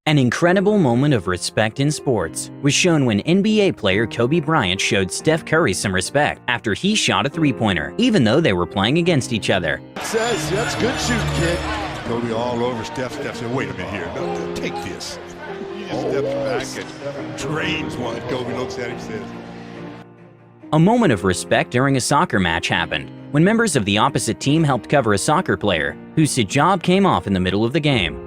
An incredible moment of respect in sports was shown when NBA player Kobe Bryant showed Steph Curry some respect after he shot a three-pointer, even though they were playing against each other. Says, that's good shooting, kid. Kobe all over Steph. Steph said, wait a minute here. No, take this. He just steps back and drains one. Kobe looks at him and says. A moment of respect during a soccer match happened when members of the opposite team helped cover a soccer player whose hijab came off in the middle of the game.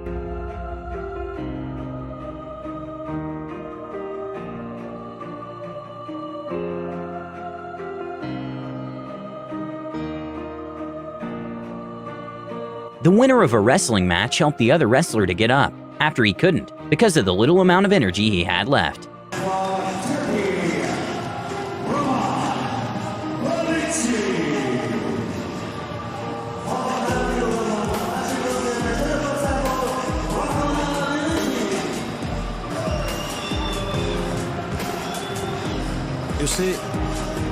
The winner of a wrestling match helped the other wrestler to get up after he couldn't because of the little amount of energy he had left. You see,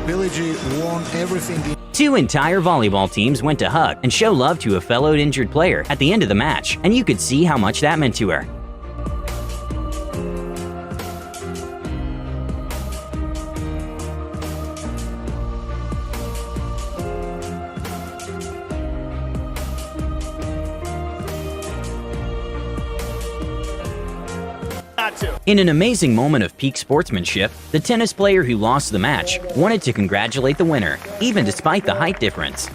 Billie G won everything. Two entire volleyball teams went to hug and show love to a fellow injured player at the end of the match, and you could see how much that meant to her. In an amazing moment of peak sportsmanship, the tennis player who lost the match wanted to congratulate the winner, even despite the height difference.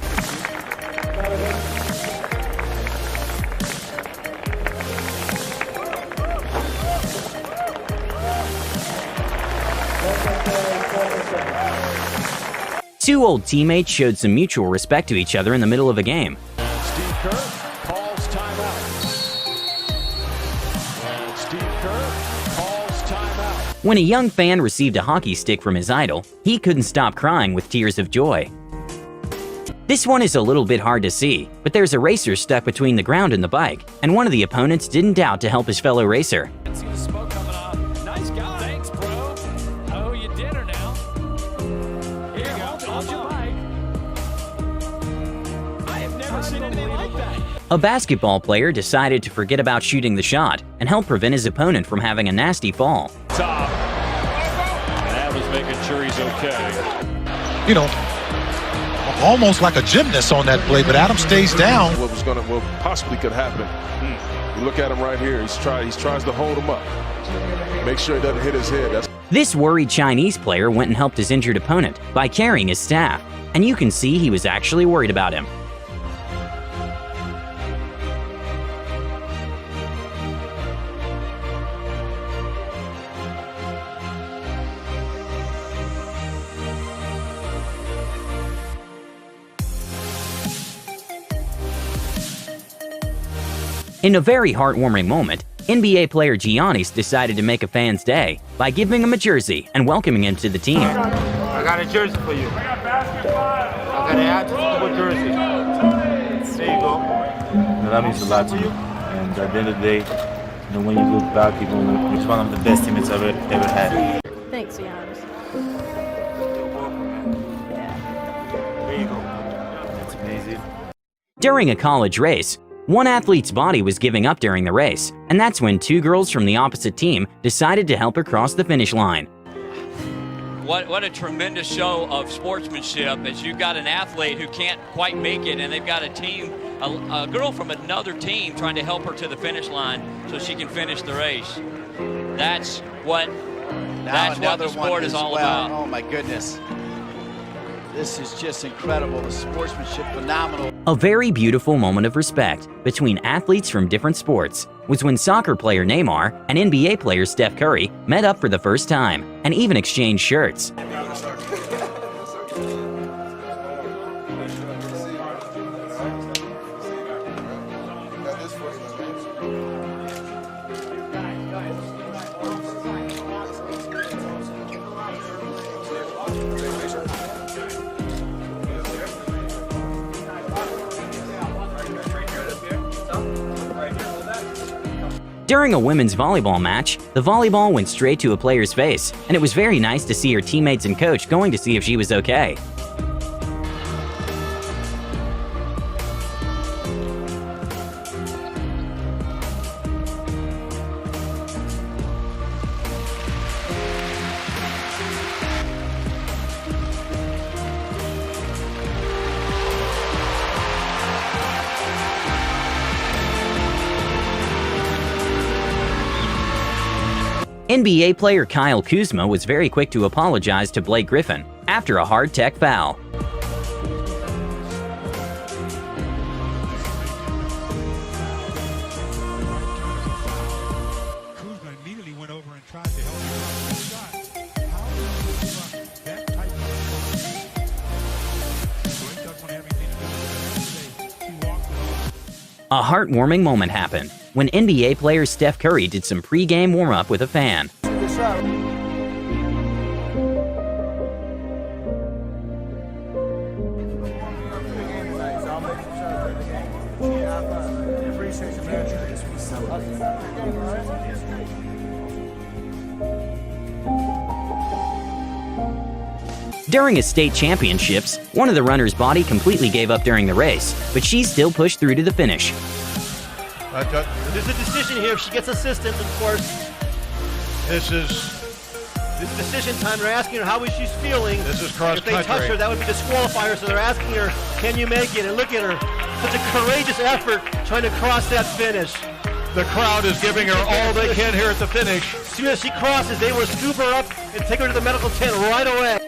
Two old teammates showed some mutual respect to each other in the middle of a game. Steve Kerr calls timeout. Steve Kerr calls timeout. When a young fan received a hockey stick from his idol, he couldn't stop crying with tears of joy. This one is a little bit hard to see, but there's a racer stuck between the ground and the bike, and one of the opponents didn't doubt to help his fellow racer. See the smoke coming off. Nice guy. Thanks, bro. Oh, you dinner now. Here you go. Hold your bike. I have never seen anything like that. A basketball player decided to forget about shooting the shot and help prevent his opponent from having a nasty fall. Top. That was making sure he's okay. You know, almost like a gymnast on that play, but Adam stays down. What possibly could happen. You look at him right here. He tries to hold him up. Make sure he doesn't hit his head. This worried Chinese player went and helped his injured opponent by carrying his staff, and you can see he was actually worried about him. In a very heartwarming moment, NBA player Giannis decided to make a fan's day by giving him a jersey and welcoming him to the team. I got a jersey for you. I got an actual jersey. There you go. That means a lot to you. And at the end of the day, when you look back, it's one of the best teammates I've ever had. Thanks, Giannis. There you go. That's amazing. During a college race, one athlete's body was giving up during the race, and that's when two girls from the opposite team decided to help her cross the finish line. What a tremendous show of sportsmanship as you've got an athlete who can't quite make it, and they've got a team, a girl from another team trying to help her to the finish line so she can finish the race. That's what the sport is all about. Oh my goodness. This is just incredible. The sportsmanship, phenomenal. A very beautiful moment of respect between athletes from different sports was when soccer player Neymar and NBA player Steph Curry met up for the first time and even exchanged shirts. During a women's volleyball match, the volleyball went straight to a player's face, and it was very nice to see her teammates and coach going to see if she was okay. NBA player Kyle Kuzma was very quick to apologize to Blake Griffin after a hard tech foul. Kuzma immediately went over and tried to help him out with the shot. How do you that type of so it doesn't have anything to do with it. He walked it off. A heartwarming moment happened when NBA player Steph Curry did some pre-game warm-up with a fan. During a state championships, one of the runner's body completely gave up during the race, but she still pushed through to the finish. There's a decision here. If she gets assistance, of course. This is decision time. They're asking her how she's feeling. This is cross If they touch her, that would be disqualify her. So they're asking her, can you make it? And look at her. Such a courageous effort trying to cross that finish. the crowd is giving her all they can here at the finish. As soon as she crosses, they will scoop her up and take her to the medical tent right away.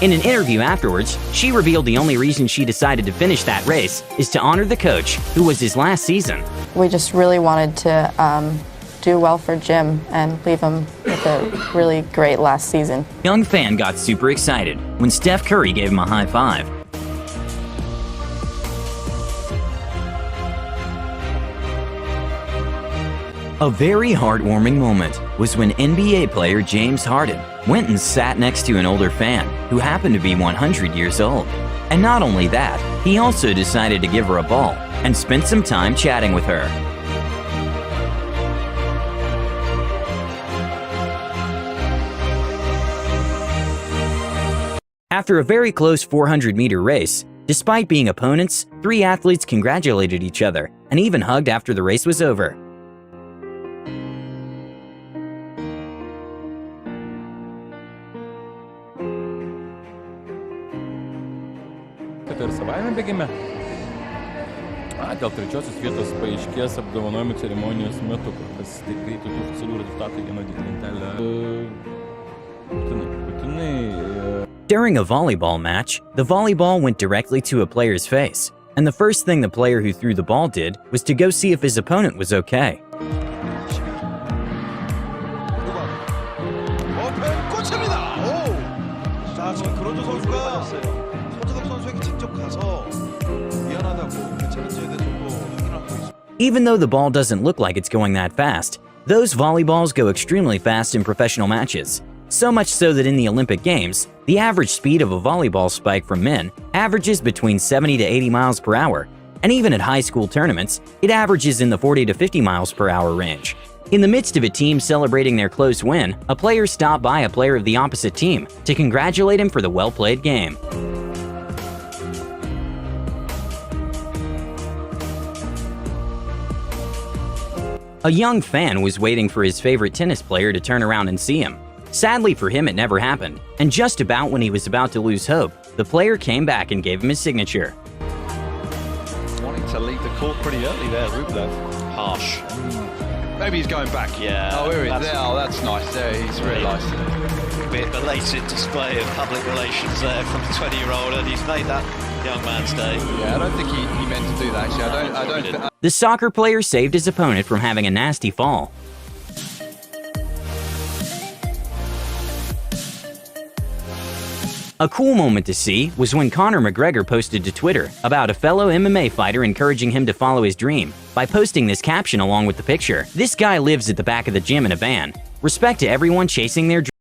In an interview afterwards, she revealed the only reason she decided to finish that race is to honor the coach, who was his last season. We just really wanted to do well for Jim and leave him with a really great last season. Young fan got super excited when Steph Curry gave him a high five. A very heartwarming moment was when NBA player James Harden went and sat next to an older fan who happened to be 100 years old. And not only that, he also decided to give her a ball and spent some time chatting with her. After a very close 400-meter race, despite being opponents, 3 athletes congratulated each other and even hugged after the race was over. Ir savaime bėgime. Dėl trečiosios vietos paaiškės apdovanojimų ceremonijos metu, kas taip greitai tų oficialių rezultatų vieną lentelę. Būtinai. During a volleyball match, the volleyball went directly to a player's face, and the first thing the player who threw the ball did was to go see if his opponent was okay. Even though the ball doesn't look like it's going that fast, those volleyballs go extremely fast in professional matches. So much so that in the Olympic Games, the average speed of a volleyball spike from men averages between 70 to 80 miles per hour, and even at high school tournaments, it averages in the 40 to 50 miles per hour range. In the midst of a team celebrating their close win, a player stopped by a player of the opposite team to congratulate him for the well-played game. A young fan was waiting for his favorite tennis player to turn around and see him. Sadly for him, it never happened, and just about when he was about to lose hope, the player came back and gave him his signature. Wanting to leave the court pretty early there, Rublev. Harsh. Maybe he's going back. Yeah. Oh, here he is. Oh, that's nice. There, he's realised it. A bit belated display of public relations there from the 20-year-old, and he's made that young man's day. Yeah, I don't think he meant to do that, actually. I don't. The soccer player saved his opponent from having a nasty fall. A cool moment to see was when Conor McGregor posted to Twitter about a fellow MMA fighter encouraging him to follow his dream by posting this caption along with the picture. "This guy lives at the back of the gym in a van. Respect to everyone chasing their dream."